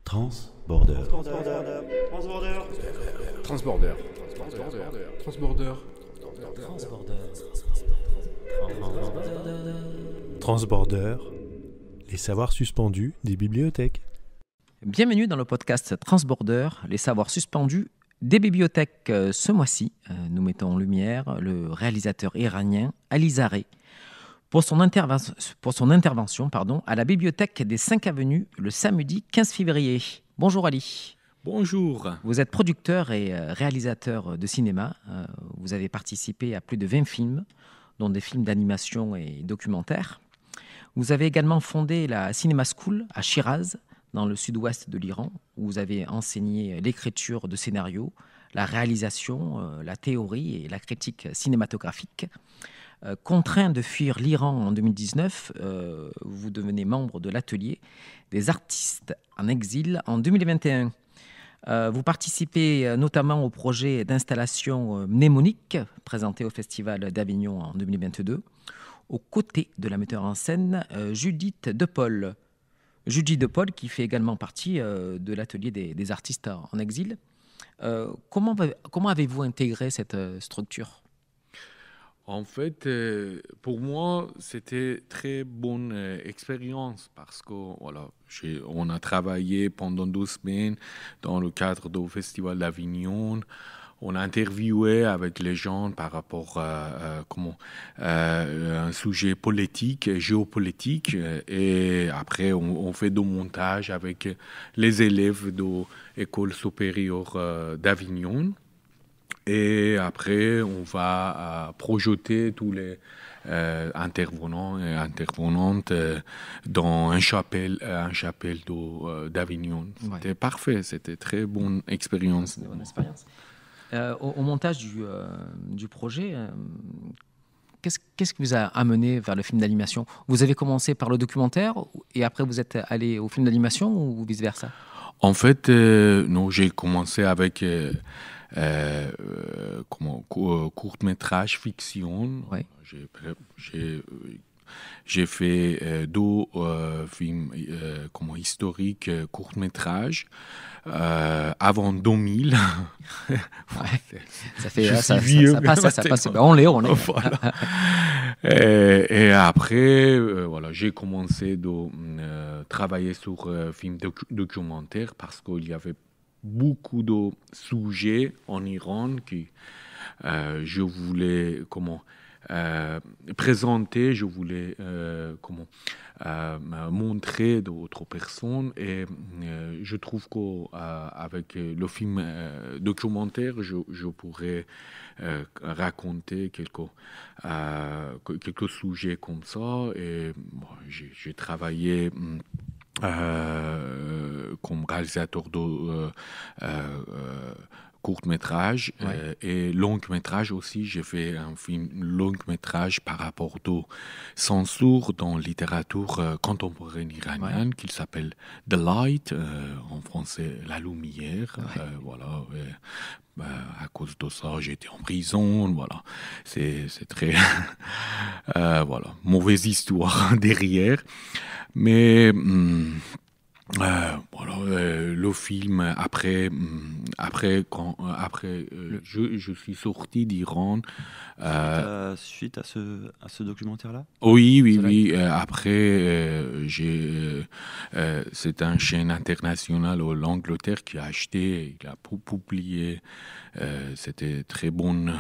Transborder. Transborder. Transborder, les savoirs suspendus des bibliothèques. Bienvenue dans le podcast Transborder, les savoirs suspendus des bibliothèques. Ce mois-ci, nous mettons en lumière le réalisateur iranien Ali Zareh pour son intervention à la bibliothèque des 5 avenues le samedi 15 février. Bonjour Ali. Bonjour. Vous êtes producteur et réalisateur de cinéma. Vous avez participé à plus de 20 films, dont des films d'animation et documentaires. Vous avez également fondé la Cinema School à Shiraz, dans le sud-ouest de l'Iran, où vous avez enseigné l'écriture de scénarios, la réalisation, la théorie et la critique cinématographique. Contraint de fuir l'Iran en 2019, vous devenez membre de l'atelier des artistes en exil en 2021. Vous participez notamment au projet d'installation mnémonique présenté au Festival d'Avignon en 2022, aux côtés de la metteur en scène Judith De Paul. Judith De Paul qui fait également partie de l'atelier des artistes en exil. Comment avez-vous intégré cette structure ? En fait, pour moi, c'était très bonne expérience parce qu'on on a travaillé pendant 2 semaines dans le cadre du Festival d'Avignon. On a interviewé avec les gens par rapport à un sujet politique, géopolitique, et après on fait du montage avec les élèves de l'école supérieure d'Avignon. Et après, on va projeter tous les intervenants et intervenantes dans un chapelle d'Avignon. Ouais. C'était parfait, c'était très bonne expérience. C'était une bonne expérience. Au montage du projet, qu'est-ce qui vous a amené vers le film d'animation ? Vous avez commencé par le documentaire et après vous êtes allé au film d'animation ou vice-versa ? En fait, non, j'ai commencé avec court-métrage fiction. Ouais. J'ai fait 2 films historiques court-métrage avant 2000. Ouais. Ça fait Je ça suis vieux, passe. On l'est. Voilà. Et après, j'ai commencé de travailler sur films documentaires parce qu'il y avait beaucoup de sujets en Iran que je voulais présenter, je voulais montrer d'autres personnes, et je trouve qu'avec le film documentaire, je pourrais raconter quelques sujets comme ça. Et j'ai travaillé comme réalisateur de court-métrage, Ouais. et long-métrage aussi. J'ai fait un film long-métrage par rapport à censure dans la littérature contemporaine iranienne, qui s'appelle The Light, en français La Lumière. Ouais. À cause de ça, j'étais en prison. Voilà, c'est très mauvaise histoire derrière. Mais le film après je suis sorti d'Iran. Suite à ce documentaire-là ? Oui. Après, c'est une chaîne internationale en Angleterre qui a acheté, il a publié. C'était très bonne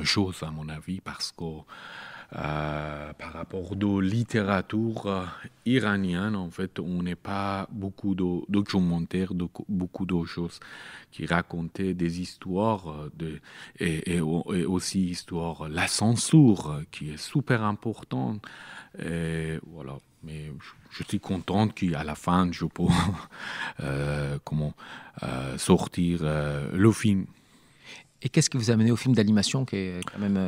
chose à mon avis parce que par rapport de littérature iranienne, en fait, on n'est pas beaucoup de documentaires, beaucoup de choses qui racontaient des histoires et aussi histoire la censure qui est super importante. Et voilà. Mais je suis content qu'à la fin je peux sortir le film. Et qu'est-ce qui vous a amené au film d'animation, qui est quand même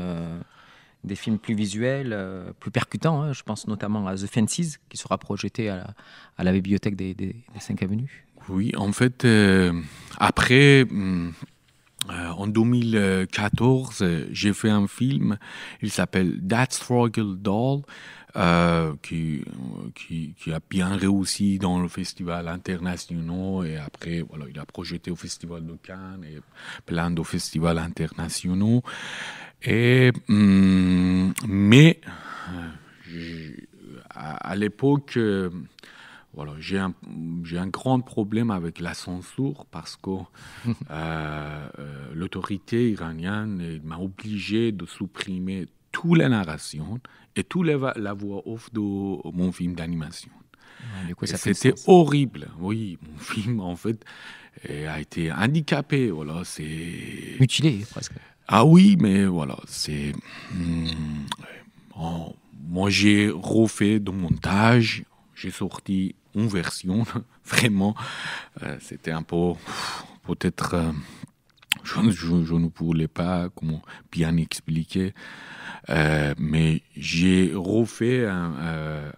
des films plus visuels, plus percutants, Je pense notamment à The Fences, qui sera projeté à la bibliothèque des 5 avenues. Oui, en fait, après, en 2014, j'ai fait un film, il s'appelle That Struggle Doll. qui a bien réussi dans le festival international et après, voilà, il a projeté au festival de Cannes et plein de festivals internationaux. Et, mais à l'époque, voilà, j'ai un grand problème avec la censure parce que l'autorité iranienne m'a obligé de supprimer toutes les narrations et toute la voix off de mon film d'animation. Ouais, du coup, ça c'était horrible. Oui, mon film, en fait, a été handicapé. Voilà, c'est... mutilé, presque. Ah oui, mais voilà, c'est... moi, j'ai refait le montage, j'ai sorti une version, vraiment, c'était un peu, peut-être, je ne voulais pas comment bien expliquer, mais j'ai refait une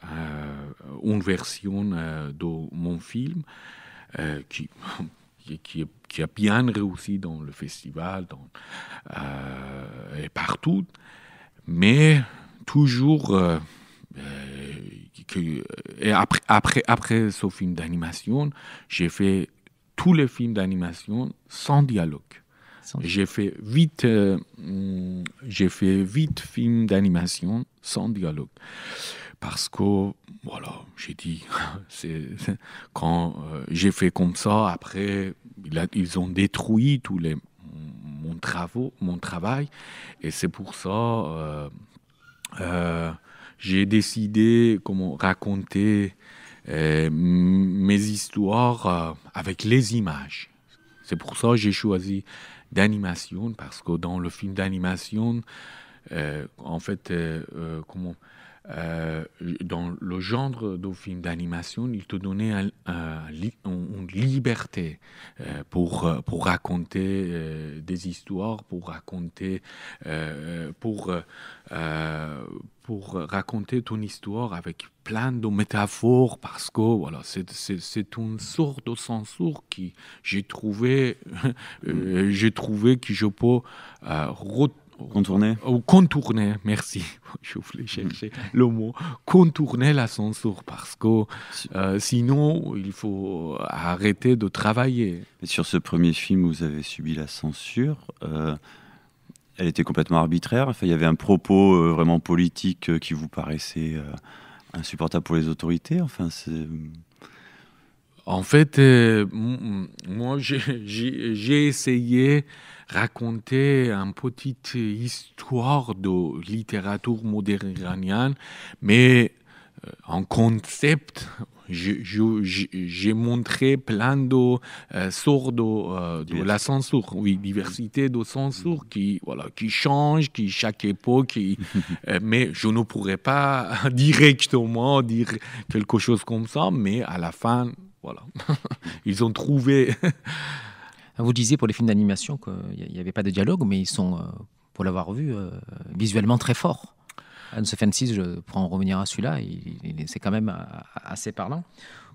version de mon film qui a bien réussi dans le festival et partout, mais toujours... et après ce film d'animation, j'ai fait tous les films d'animation sans dialogue. J'ai fait 8 films d'animation sans dialogue. Parce que, voilà, j'ai dit, quand j'ai fait comme ça, après, ils ont détruit mon travail. Et c'est pour ça... j'ai décidé comment raconter mes histoires avec les images. C'est pour ça que j'ai choisi d'animation, parce que dans le film d'animation, en fait, dans le genre de film d'animation, il te donnait une liberté pour raconter des histoires, pour raconter ton histoire avec plein de métaphores, parce que voilà, c'est une sorte de censure que j'ai trouvé que je peux contourner, merci, je voulais chercher le mot, contourner la censure, parce que sinon il faut arrêter de travailler. Et sur ce premier film où vous avez subi la censure, elle était complètement arbitraire, enfin, il y avait un propos vraiment politique qui vous paraissait insupportable pour les autorités, enfin c'est... En fait, moi, j'ai essayé raconter une petite histoire de littérature moderne iranienne, mais en concept, j'ai montré plein de sortes de la censure, oui, diversité de censure qui change, qui chaque époque, mais je ne pourrais pas directement dire quelque chose comme ça, mais à la fin, voilà, ils ont trouvé. Vous disiez pour les films d'animation qu'il n'y avait pas de dialogue, mais ils sont, pour l'avoir vu, visuellement très forts. Hans Fences, pour en revenir à celui-là, c'est quand même assez parlant.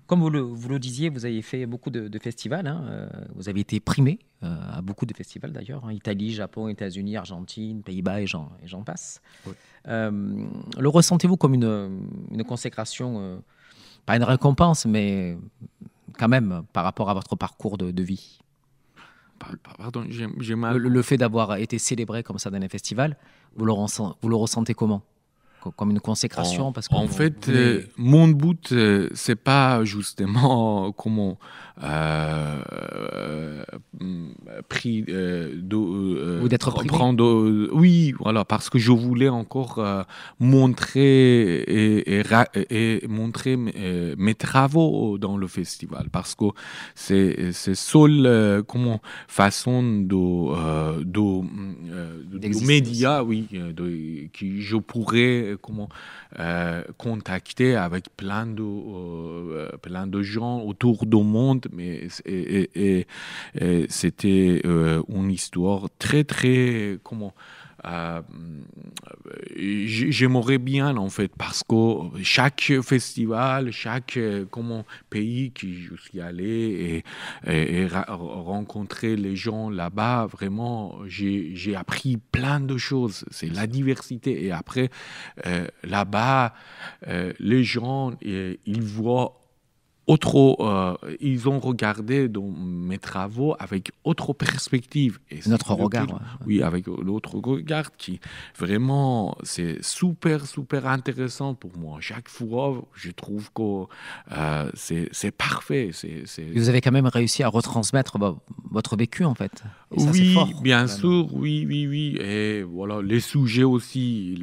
Comme vous le disiez, vous avez fait beaucoup de festivals. Hein, vous avez été primé à beaucoup de festivals d'ailleurs. Hein, Italie, Japon, États-Unis, Argentine, Pays-Bas et j'en passe. Oui. Le ressentez-vous comme une consécration, pas une récompense, mais quand même par rapport à votre parcours de vie? Pardon, j'ai mal. Le fait d'avoir été célébré comme ça dans un festival, vous le ressentez comment? Comme une consécration, parce que en fait, mon but, c'est pas justement comment prendre. Oui, voilà, parce que je voulais encore montrer et montrer mes travaux dans le festival, parce que c'est seule façon de médias, oui, qui je pourrais contacter avec plein de gens autour du monde, mais c'était une histoire très très j'aimerais bien, en fait, parce que chaque festival, chaque pays qui je suis allé et rencontrer les gens là-bas, vraiment, j'ai appris plein de choses. C'est la diversité. Et après, là-bas, les gens, ils voient ils ont regardé dans mes travaux avec autre perspective. Et Notre regard. Oui, avec l'autre regard qui, vraiment, c'est super, super intéressant pour moi. Chaque fois, je trouve que c'est parfait. Vous avez quand même réussi à retransmettre votre vécu, en fait. Et ça, c'est oui, fort, bien vraiment. sûr, oui. Et voilà, les sujets aussi,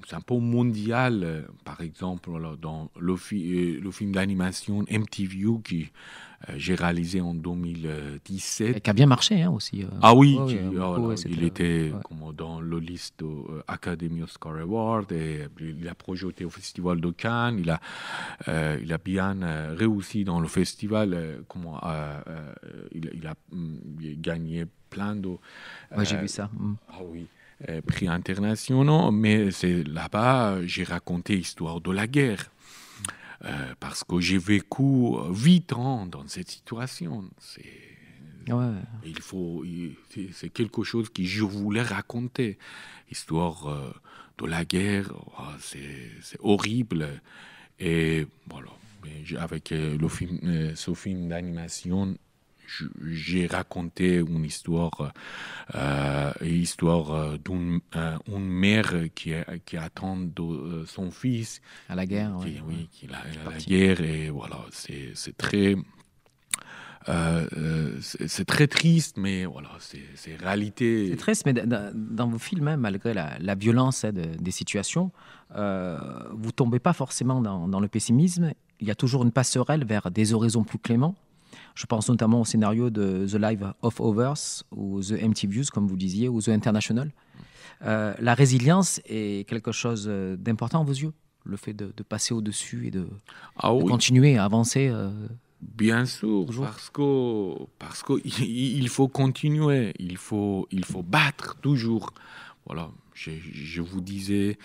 c'est un peu mondial. Par exemple, voilà, dans le film d'animation MTV que j'ai réalisé en 2017. Et qui a bien marché, hein, aussi. Ah oui, beaucoup, il était ouais. comme dans la liste de Academy Oscar Award et il a projeté au Festival de Cannes. Il a bien réussi dans le festival. Il a gagné plein de. Ouais, j'ai vu ça. Ah oui. Prix internationaux, mais c'est là-bas j'ai raconté l'histoire de la guerre. Parce que j'ai vécu 8 ans dans cette situation. C'est quelque chose que je voulais raconter. Histoire de la guerre, c'est horrible. Et voilà, avec ce film d'animation, j'ai raconté une histoire d'une mère qui attend de son fils à la guerre. Qui a la guerre, et voilà, c'est très c'est très triste, mais voilà, c'est réalité. C'est triste, mais dans vos films, hein, malgré la violence des situations, vous tombez pas forcément dans le pessimisme. Il y a toujours une passerelle vers des horizons plus cléments. Je pense notamment au scénario de The Life of Others ou The Empty Views, comme vous disiez, ou The International. La résilience est quelque chose d'important à vos yeux, le fait de passer au-dessus et de continuer à avancer. Bien sûr, toujours. parce que il faut continuer, il faut battre toujours. Voilà, je vous disais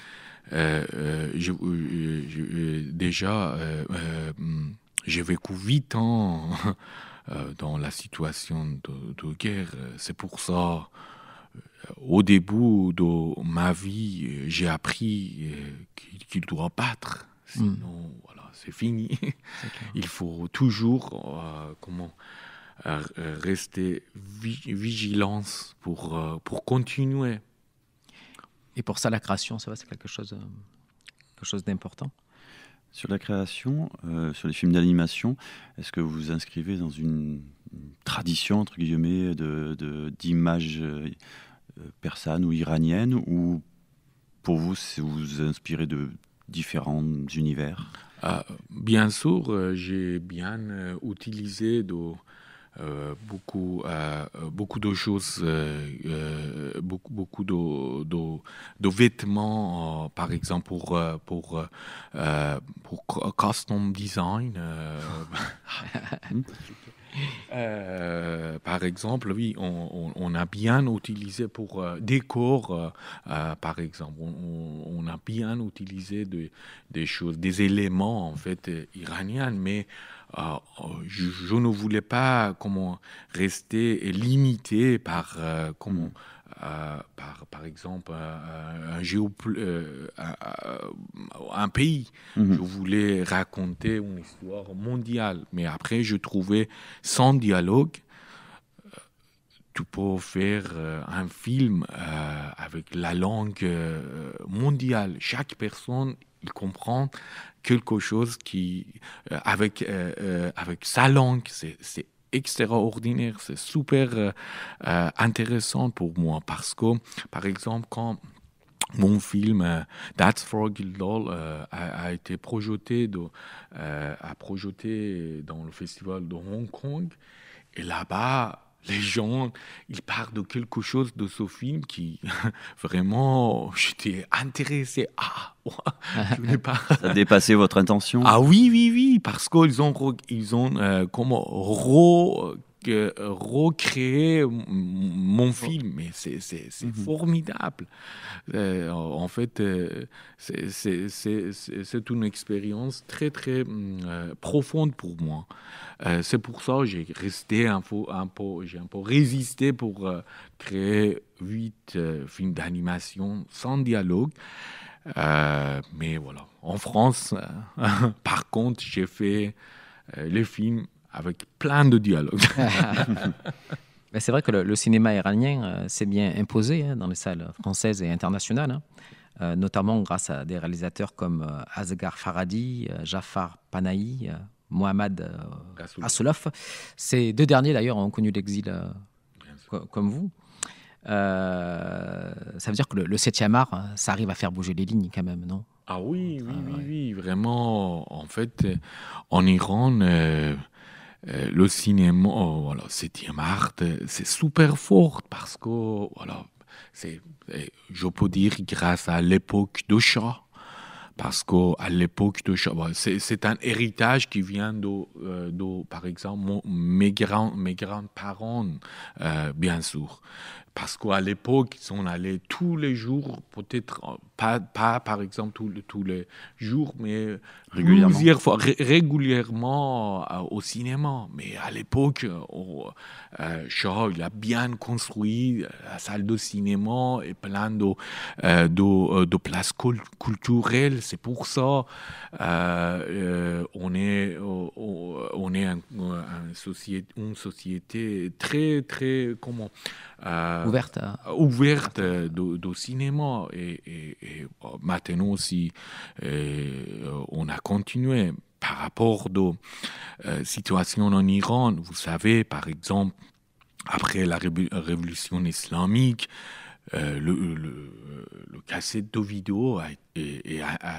déjà. J'ai vécu 8 ans dans la situation de guerre. C'est pour ça, au début de ma vie, j'ai appris qu'il doit battre. Sinon, voilà, c'est fini. Il faut toujours rester vigilant pour continuer. Et pour ça, la création, ça va, c'est quelque chose d'important. Sur la création, sur les films d'animation, est-ce que vous vous inscrivez dans une tradition, entre guillemets, d'images persanes ou iraniennes, ou pour vous, vous vous inspirez de différents univers? Bien sûr, j'ai bien utilisé beaucoup de choses, beaucoup de vêtements, par exemple pour custom design. Par exemple, oui, on a bien utilisé pour décor, par exemple, on a bien utilisé des choses, des éléments en fait iraniens, mais je ne voulais pas rester limité par par exemple un pays. Je voulais raconter une histoire mondiale, mais après je trouvais sans dialogue tu peux faire un film avec la langue mondiale. Chaque personne il comprend quelque chose avec sa langue. C'est extraordinaire, c'est super intéressant pour moi parce que, par exemple, quand mon film That's for Gildal a été projeté dans le festival de Hong Kong, et là-bas, les gens, ils parlent de quelque chose de ce film qui, vraiment, j'étais intéressé. Je voulais pas... Ça a dépassé votre intention? Oui, parce qu'ils ont recréer mon film. Mais c'est formidable. En fait, c'est une expérience très, très profonde pour moi. C'est pour ça que j'ai un peu résisté pour créer 8 films d'animation sans dialogue. Mais voilà. En France, par contre, j'ai fait les films avec plein de dialogues. Ben, c'est vrai que le cinéma iranien s'est bien imposé dans les salles françaises et internationales, notamment grâce à des réalisateurs comme Asghar Farhadi, Jafar Panahi, Mohammad Assolaf. Ces 2 derniers, d'ailleurs, ont connu l'exil comme vous. Ça veut dire que le 7e art, ça arrive à faire bouger les lignes quand même, non? Ah oui, vraiment. En fait, en Iran, le cinéma, voilà, 7e art, c'est super fort parce que, voilà, je peux dire grâce à l'époque de Shah. Parce qu'à l'époque de Shah, c'est un héritage qui vient de par exemple, mes grands-parents, bien sûr. Parce qu'à l'époque, on allait tous les jours, peut-être pas par exemple tous les jours, mais plusieurs fois, régulièrement au cinéma. Mais à l'époque, Shah, il a bien construit la salle de cinéma et plein de places culturelles. C'est pour ça on est une société très, très, ouverte de cinéma et maintenant aussi on a continué par rapport de situation en Iran. Vous savez, par exemple, après la révolution islamique, le cassette de vidéo a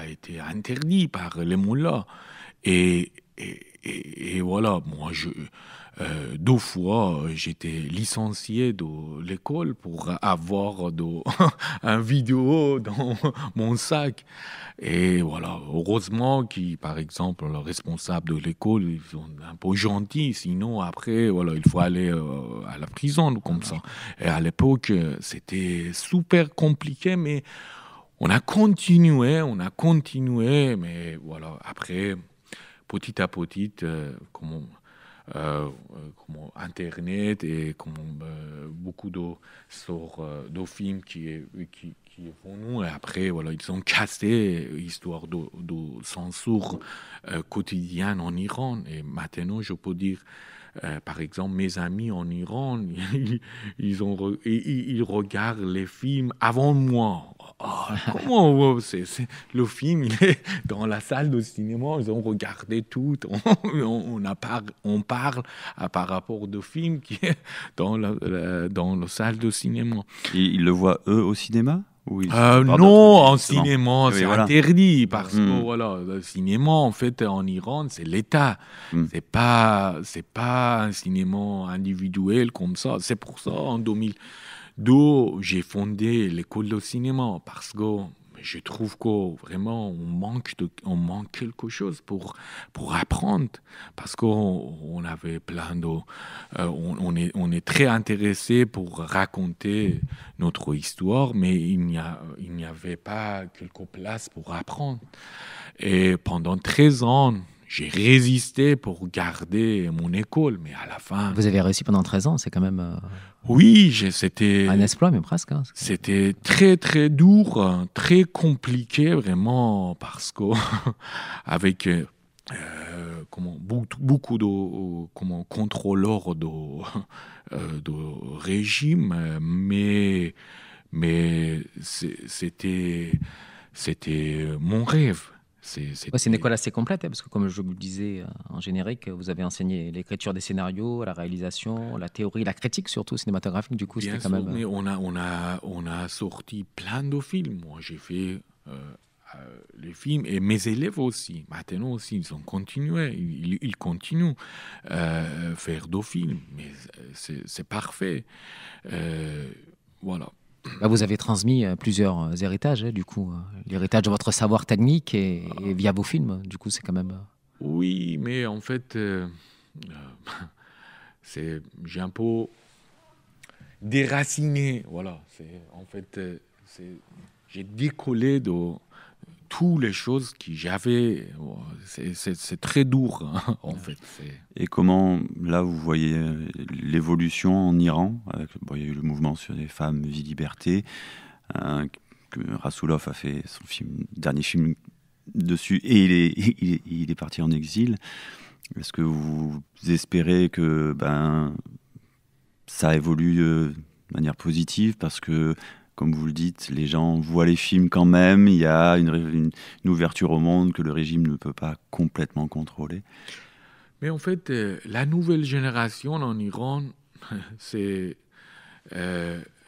été interdit par les mollahs et voilà, moi 2 fois j'étais licencié de l'école pour avoir un vidéo dans mon sac. Et voilà, heureusement par exemple, le responsable de l'école, ils sont un peu gentils, sinon après, voilà, il faut aller à la prison comme ça. Et à l'époque, c'était super compliqué, mais on a continué, mais voilà, après, petit à petit, comment Internet et beaucoup de films qui font nous. Et après, voilà, ils ont cassé histoire de censure quotidienne en Iran. Et maintenant, je peux dire, par exemple, mes amis en Iran, ils regardent les films avant moi. Comment le film, il est dans la salle de cinéma, ils ont regardé tout. On parle par rapport au film qui est dans la salle de cinéma. Et ils le voient eux au cinéma? Non, en cinéma, c'est interdit parce Mm. que voilà, le cinéma, en fait, en Iran, c'est l'État. Mm. C'est pas un cinéma individuel comme ça. C'est pour ça, en 2002, j'ai fondé l'école de cinéma parce que je trouve que vraiment on manque quelque chose pour apprendre parce qu'on avait plein de on est très intéressé pour raconter notre histoire, mais il n'y avait pas quelque place pour apprendre. Et pendant 13 ans, j'ai résisté pour garder mon école, mais à la fin... Vous avez réussi pendant 13 ans, c'est quand même Oui, c'était... un exploit, mais presque. Hein. C'était très, très dur, très compliqué, vraiment, parce que avec beaucoup de contrôleurs de régime, mais c'était mon rêve. C'est une école assez complète, parce que comme je vous le disais en générique, vous avez enseigné l'écriture des scénarios, la réalisation, la théorie, la critique surtout cinématographique. Du coup, c'était quand même. Mais on a sorti plein de films. Moi, j'ai fait les films et mes élèves aussi. Maintenant aussi, ils ont continué. Ils continuent faire des films, mais c'est parfait. Voilà. Bah, vous avez transmis plusieurs héritages, du coup. L'héritage de votre savoir technique et via vos films, du coup, c'est quand même... Oui, mais en fait, j'ai un peu déraciné. Voilà, en fait, j'ai décollé de toutes les choses que j'avais. C'est très dur, hein, en fait. Et comment, là, vous voyez l'évolution en Iran bon, il y a eu le mouvement sur les femmes, vie, liberté. Que Rassoulov a fait son dernier film dessus, et il est parti en exil. Est-ce que vous espérez que ça évolue de manière positive, parce que, comme vous le dites, les gens voient les films quand même, il y a une ouverture au monde que le régime ne peut pas complètement contrôler? Mais en fait, la nouvelle génération en Iran, c'est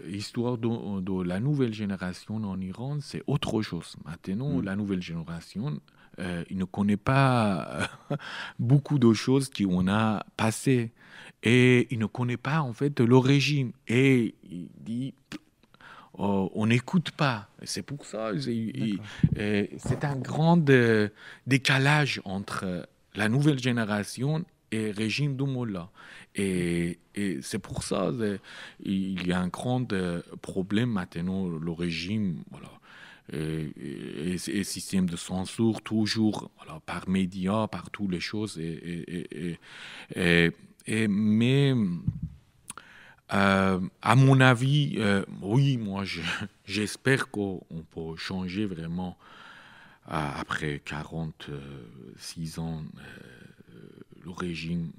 l'histoire de la nouvelle génération en Iran, c'est autre chose. Maintenant, la nouvelle génération, il ne connaît pas beaucoup de choses qu'on a passées. Et il ne connaît pas, en fait, le régime. Et il dit, on n'écoute pas. C'est pour ça, c'est un grand décalage entre la nouvelle génération et le régime de Mollah. Et c'est pour ça qu'il y a un grand problème maintenant, le régime, voilà. Et système de censure, toujours, voilà, par médias, par toutes les choses. Mais à mon avis, oui, moi, j'espère qu'on peut changer vraiment après 46 ans le régime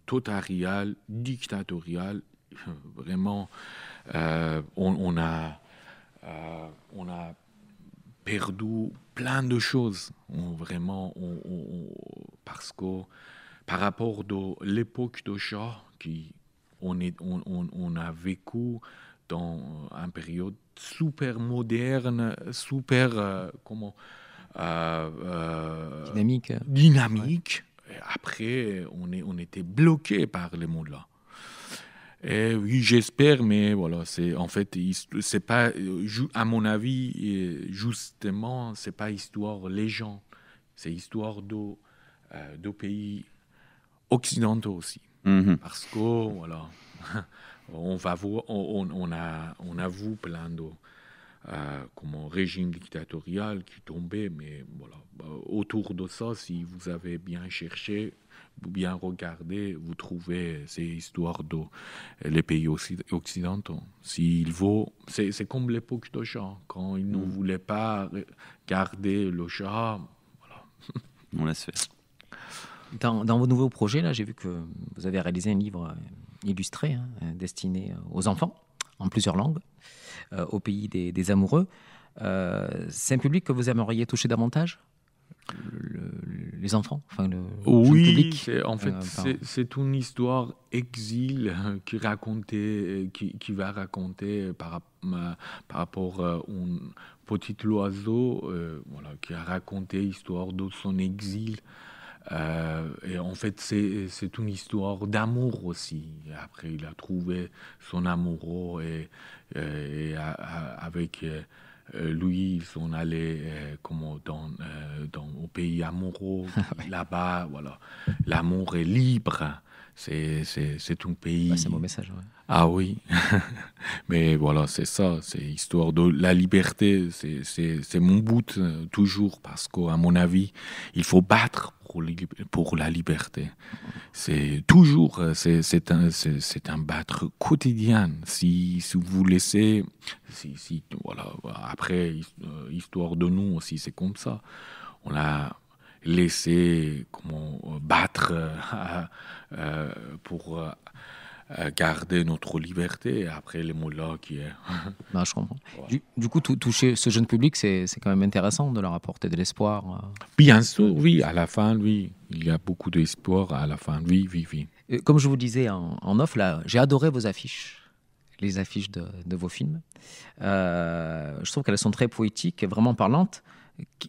totalitaire, dictatorial. Vraiment, on a perdu plein de choses, parce que par rapport à l'époque de Shah, on a vécu dans une période super moderne, super dynamique. Ouais. Après, on était bloqué par les mots-là. Et oui, j'espère, mais voilà, en fait, c'est pas, à mon avis, justement, c'est pas histoire légende, c'est histoire de pays occidentaux aussi. Parce que, voilà, on a vu plein de régime dictatorial qui tombait, mais voilà, autour de ça, si vous avez bien cherché, bien regardé, vous trouvez ces histoires de les pays occidentaux. C'est comme l'époque de Shah, quand ils ne voulaient pas garder le Shah. Voilà. On laisse faire. Dans vos nouveaux projets, là, j'ai vu que vous avez réalisé un livre illustré, destiné aux enfants, en plusieurs langues, au pays des amoureux. C'est un public que vous aimeriez toucher davantage, les enfants, enfin le oui, jeune public. En fait, c'est une histoire exil qui va raconter par rapport à un petit oiseau, voilà, qui a raconté l'histoire de son exil. Et en fait, c'est une histoire d'amour aussi. Après, il a trouvé son amoureux et avec lui, ils sont allés au pays amoureux. Là-bas, voilà, l'amour est libre. C'est un pays. C'est un beau message. Ouais. Ah oui, mais voilà, c'est ça, c'est l'histoire de la liberté. C'est mon but toujours, parce qu'à mon avis, il faut battre pour la liberté. C'est toujours, c'est un battre quotidien. Si vous laissez, voilà, après, histoire de nous aussi, c'est comme ça. On a laissé battre pour garder notre liberté. Après, les mots-là qui est... Non, je comprends. Ouais. Du coup, toucher ce jeune public, c'est quand même intéressant de leur apporter de l'espoir. Bien sûr, oui. À la fin, oui. Il y a beaucoup d'espoir à la fin. Oui. Comme je vous disais en off, là, j'ai adoré vos affiches. Les affiches de vos films. Je trouve qu'elles sont très poétiques et vraiment parlantes.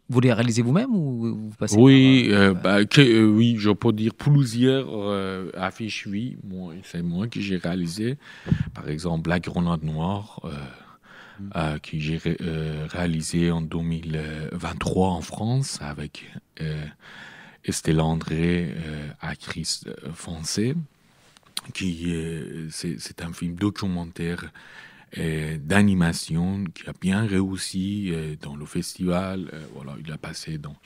Vous les réalisez vous-même ou vous passez oui, oui, je peux dire plusieurs affiches, oui. C'est moi qui j'ai réalisé. Par exemple, La Grenade Noire, que j'ai réalisé en 2023 en France avec Estelle André, actrice française. c'est un film documentaire d'animation qui a bien réussi dans le festival. Voilà, il a passé dans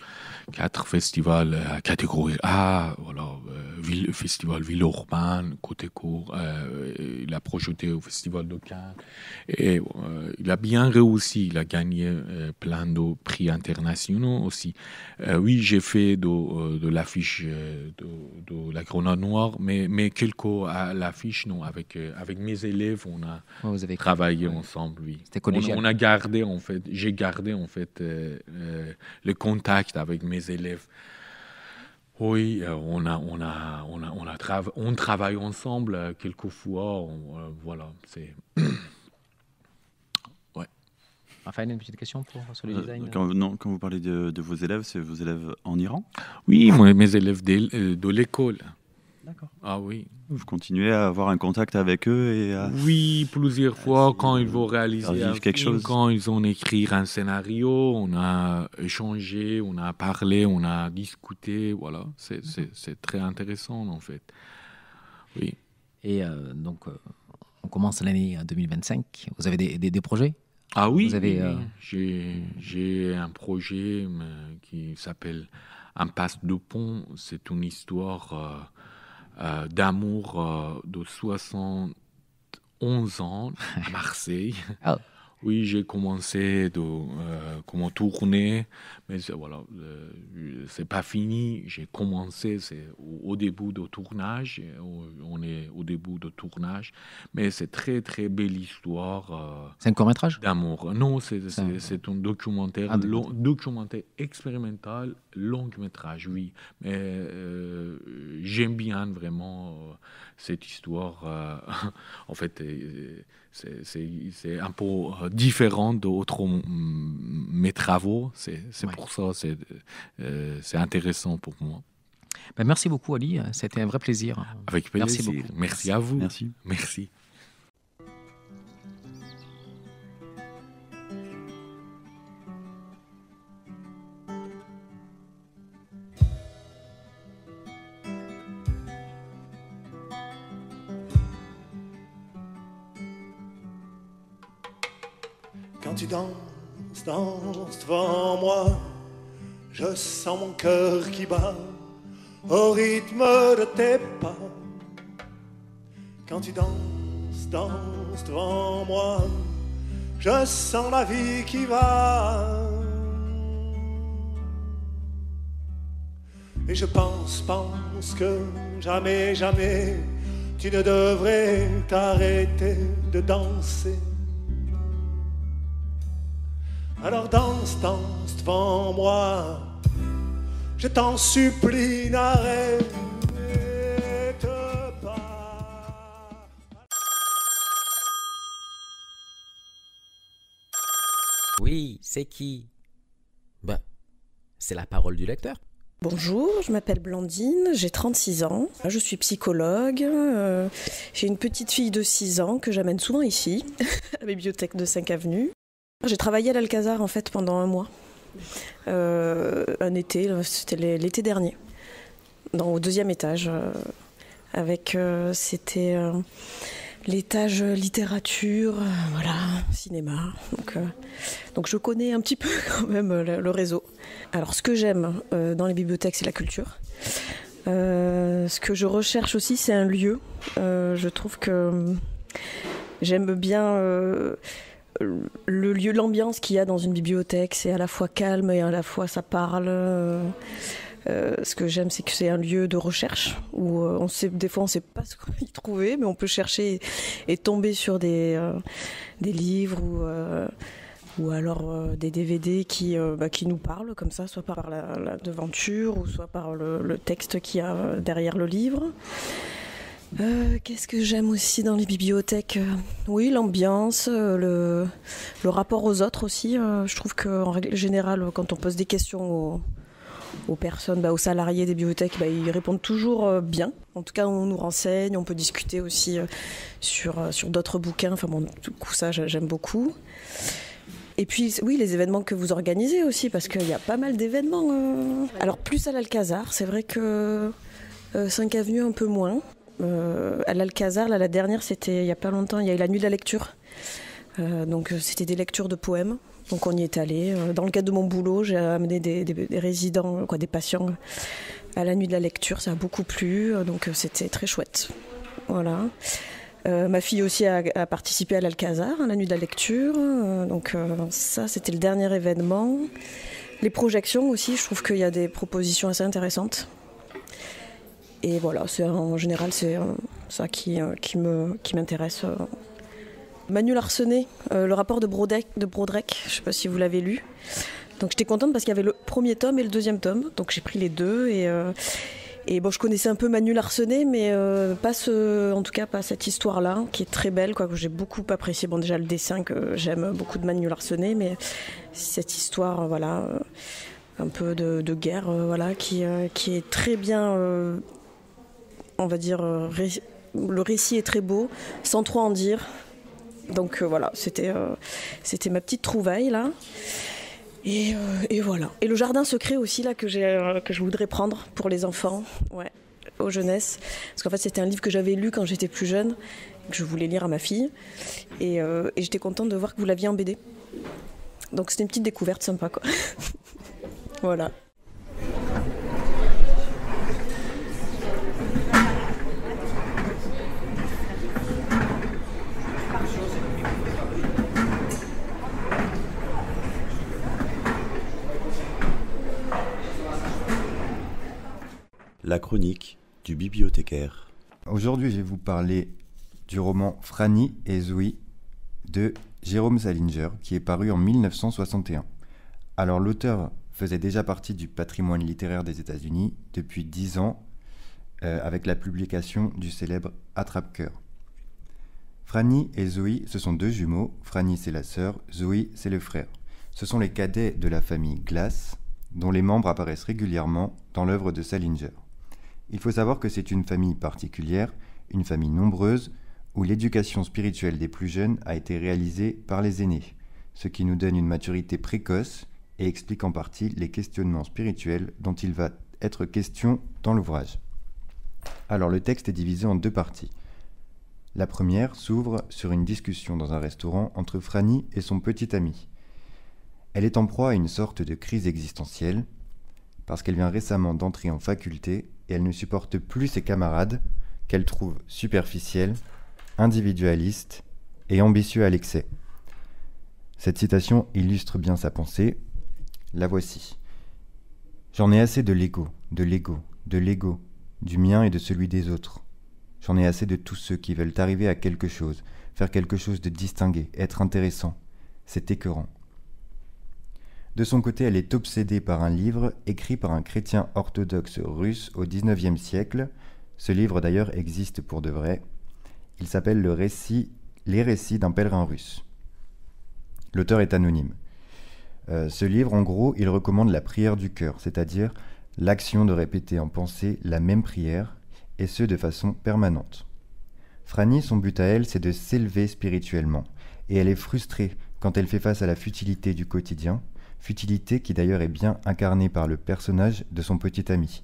4 festivals à catégorie A. Voilà, festival Villeurbanne, côté court. Il a projeté au festival de Cannes. Et il a bien réussi. Il a gagné plein de prix internationaux aussi. Oui, j'ai fait de l'affiche de La Grenade Noire, mais quelques à l'affiche, non. Avec mes élèves, on a Vous avez travaillé ensemble, oui. C'était collégial. On a gardé, en fait, j'ai gardé, en fait, le contact avec mes élèves. Oui, on travaille ensemble quelquefois. Voilà, c'est. Ouais. Raphaël, une petite question sur le design Quand vous parlez de vos élèves, c'est vos élèves en Iran? Oui, moi, mes élèves de l'école. D'accord. Ah oui. Vous continuez à avoir un contact avec eux et à... Oui, plusieurs fois, quand ils vont réaliser un quelque film, chose. quand ils ont écrit un scénario, on a échangé, on a parlé, on a discuté. Voilà, c'est très intéressant, en fait. Oui. Et donc, on commence l'année 2025. Vous avez des projets? Ah oui, Vous avez, j'ai un projet qui s'appelle Impasse de Pont. C'est une histoire d'amour de 71 ans à Marseille. Oh. Oui, j'ai commencé comment tourner, mais voilà, c'est pas fini. J'ai commencé, c'est au début de tournage. On est au début de tournage, mais c'est très très belle histoire. C'est un court-métrage? D'amour. Non, c'est un documentaire, documentaire. documentaire expérimental, long métrage, oui. Mais j'aime bien vraiment cette histoire. En fait, c'est un peu différent d'autres mes travaux. C'est pour ça, c'est intéressant pour moi. Ben, merci beaucoup, Ali. C'était un vrai plaisir. Avec plaisir. Merci beaucoup. Merci à vous. Merci. Merci. Quand tu danses devant moi, je sens mon cœur qui bat au rythme de tes pas. Quand tu danses devant moi, je sens la vie qui va. Et je pense que jamais tu ne devrais t'arrêter de danser. Alors danse devant moi, je t'en supplie, n'arrête pas. Oui, c'est qui? Ben, c'est la parole du lecteur. Bonjour, je m'appelle Blandine, j'ai 36 ans, je suis psychologue, j'ai une petite fille de 6 ans que j'amène souvent ici, à la bibliothèque de 5 Avenue. J'ai travaillé à l'Alcazar en fait pendant un mois, un été, c'était l'été dernier, au 2e étage, c'était l'étage littérature, voilà, cinéma, donc je connais un petit peu quand même le réseau. Alors ce que j'aime dans les bibliothèques, c'est la culture. Ce que je recherche aussi, c'est un lieu. Je trouve que j'aime bien le lieu, l'ambiance qu'il y a dans une bibliothèque. C'est à la fois calme et à la fois ça parle. Ce que j'aime, c'est que c'est un lieu de recherche où des fois on ne sait pas ce qu'on y trouver, mais on peut chercher et tomber sur des livres ou alors des DVD qui nous parlent comme ça, soit par la devanture ou soit par le texte qu'il y a derrière le livre. Qu'est-ce que j'aime aussi dans les bibliothèques? Oui, l'ambiance, le rapport aux autres aussi. Je trouve qu'en règle générale, quand on pose des questions aux personnes, aux salariés des bibliothèques, ils répondent toujours bien. En tout cas, on nous renseigne, on peut discuter aussi sur d'autres bouquins. Enfin bon, du coup, ça, j'aime beaucoup. Et puis, oui, les événements que vous organisez aussi, parce qu'il y a pas mal d'événements. Alors, plus à l'Alcazar, c'est vrai que 5 Avenue, un peu moins. à l'Alcazar. Là, la dernière, c'était il n'y a pas longtemps, il y a eu la nuit de la lecture. Donc c'était des lectures de poèmes. Donc on y est allé. Dans le cadre de mon boulot, j'ai amené des résidents, des patients à la nuit de la lecture. Ça a beaucoup plu, donc c'était très chouette. Voilà. Ma fille aussi a participé à l'Alcazar, à la nuit de la lecture. Donc ça, c'était le dernier événement. Les projections aussi, je trouve qu'il y a des propositions assez intéressantes. Et voilà, en général, c'est ça qui m'intéresse. Manu Larsenet, le rapport de Brodek, je ne sais pas si vous l'avez lu. Donc j'étais contente parce qu'il y avait le premier tome et le deuxième tome. Donc j'ai pris les deux et bon, je connaissais un peu Manu Larsenet, mais en tout cas pas cette histoire-là, qui est très belle, que j'ai beaucoup apprécié. Bon, déjà le dessin, que j'aime beaucoup de Manu Larsenet, mais cette histoire, un peu de guerre, qui est très bien, on va dire, le récit est très beau, sans trop en dire. Donc voilà, c'était ma petite trouvaille là. Et voilà. Et le jardin secret aussi là que je voudrais prendre pour les enfants, aux jeunesses. Parce qu'en fait c'était un livre que j'avais lu quand j'étais plus jeune, que je voulais lire à ma fille. Et j'étais contente de voir que vous l'aviez en BD. Donc c'était une petite découverte sympa, quoi. Voilà. La chronique du bibliothécaire. Aujourd'hui, je vais vous parler du roman Franny et Zoé de Jérôme Salinger, qui est paru en 1961. Alors, l'auteur faisait déjà partie du patrimoine littéraire des États-Unis depuis 10 ans, avec la publication du célèbre Attrape-cœur. Franny et Zoé, ce sont deux jumeaux. Franny, c'est la sœur, Zoé, c'est le frère. Ce sont les cadets de la famille Glass, dont les membres apparaissent régulièrement dans l'œuvre de Salinger. Il faut savoir que c'est une famille particulière, une famille nombreuse, où l'éducation spirituelle des plus jeunes a été réalisée par les aînés, ce qui nous donne une maturité précoce et explique en partie les questionnements spirituels dont il va être question dans l'ouvrage. Alors le texte est divisé en deux parties. La première s'ouvre sur une discussion dans un restaurant entre Franny et son petit ami. Elle est en proie à une sorte de crise existentielle, parce qu'elle vient récemment d'entrer en faculté et elle ne supporte plus ses camarades, qu'elle trouve superficiels, individualistes et ambitieux à l'excès. Cette citation illustre bien sa pensée. La voici. « J'en ai assez de l'ego, du mien et de celui des autres. J'en ai assez de tous ceux qui veulent arriver à quelque chose, faire quelque chose de distingué, être intéressant. C'est écœurant. » De son côté, elle est obsédée par un livre écrit par un chrétien orthodoxe russe au XIXe siècle. Ce livre d'ailleurs existe pour de vrai. Il s'appelle Les récits d'un pèlerin russe. L'auteur est anonyme. Ce livre, en gros, il recommande la prière du cœur, c'est-à-dire l'action de répéter en pensée la même prière, et ce de façon permanente. Franny, son but à elle, c'est de s'élever spirituellement, et elle est frustrée quand elle fait face à la futilité du quotidien, futilité qui d'ailleurs est bien incarnée par le personnage de son petit ami.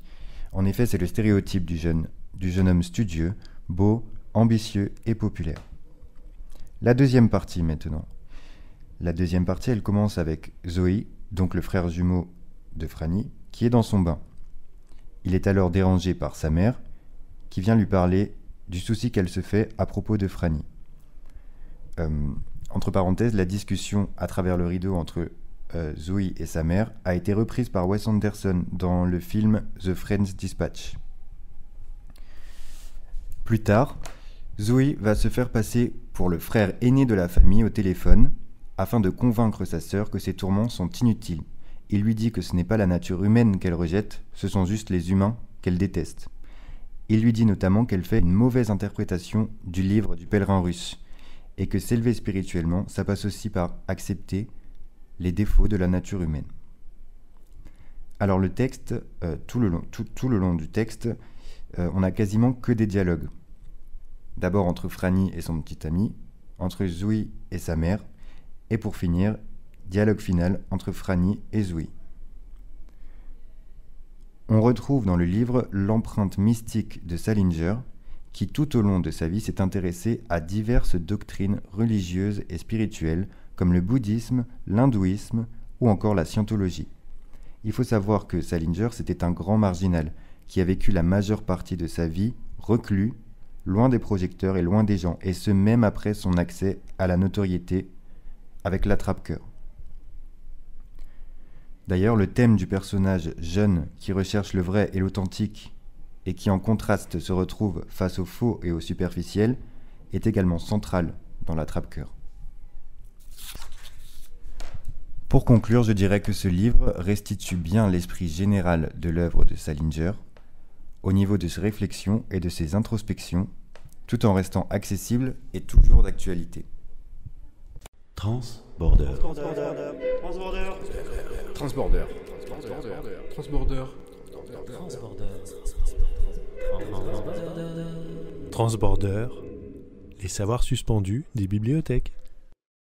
En effet, c'est le stéréotype du jeune homme studieux, beau, ambitieux et populaire. La deuxième partie maintenant. La deuxième partie, elle commence avec Zoé, donc le frère jumeau de Franny, qui est dans son bain. Il est alors dérangé par sa mère, qui vient lui parler du souci qu'elle se fait à propos de Franny. Entre parenthèses, la discussion à travers le rideau entre Zoé et sa mère a été reprise par Wes Anderson dans le film The Friend's Dispatch. Plus tard, Zoé va se faire passer pour le frère aîné de la famille au téléphone afin de convaincre sa sœur que ses tourments sont inutiles. Il lui dit que ce n'est pas la nature humaine qu'elle rejette, ce sont juste les humains qu'elle déteste. Il lui dit notamment qu'elle fait une mauvaise interprétation du livre du pèlerin russe et que s'élever spirituellement, ça passe aussi par accepter les défauts de la nature humaine. Alors le texte, tout le long du texte, on n'a quasiment que des dialogues. D'abord entre Franny et son petit ami, entre Zoé et sa mère, et pour finir, dialogue final entre Franny et Zoé. On retrouve dans le livre l'empreinte mystique de Salinger, qui tout au long de sa vie s'est intéressé à diverses doctrines religieuses et spirituelles comme le bouddhisme, l'hindouisme ou encore la scientologie. Il faut savoir que Salinger, c'était un grand marginal qui a vécu la majeure partie de sa vie reclus, loin des projecteurs et loin des gens, et ce même après son accès à la notoriété avec l'attrape-cœur. D'ailleurs, le thème du personnage jeune qui recherche le vrai et l'authentique et qui en contraste se retrouve face au faux et au superficiel est également central dans l'attrape-cœur. Pour conclure, je dirais que ce livre restitue bien l'esprit général de l'œuvre de Salinger, au niveau de ses réflexions et de ses introspections, tout en restant accessible et toujours d'actualité. Transborder. Transborder. Transborder, les savoirs suspendus des bibliothèques.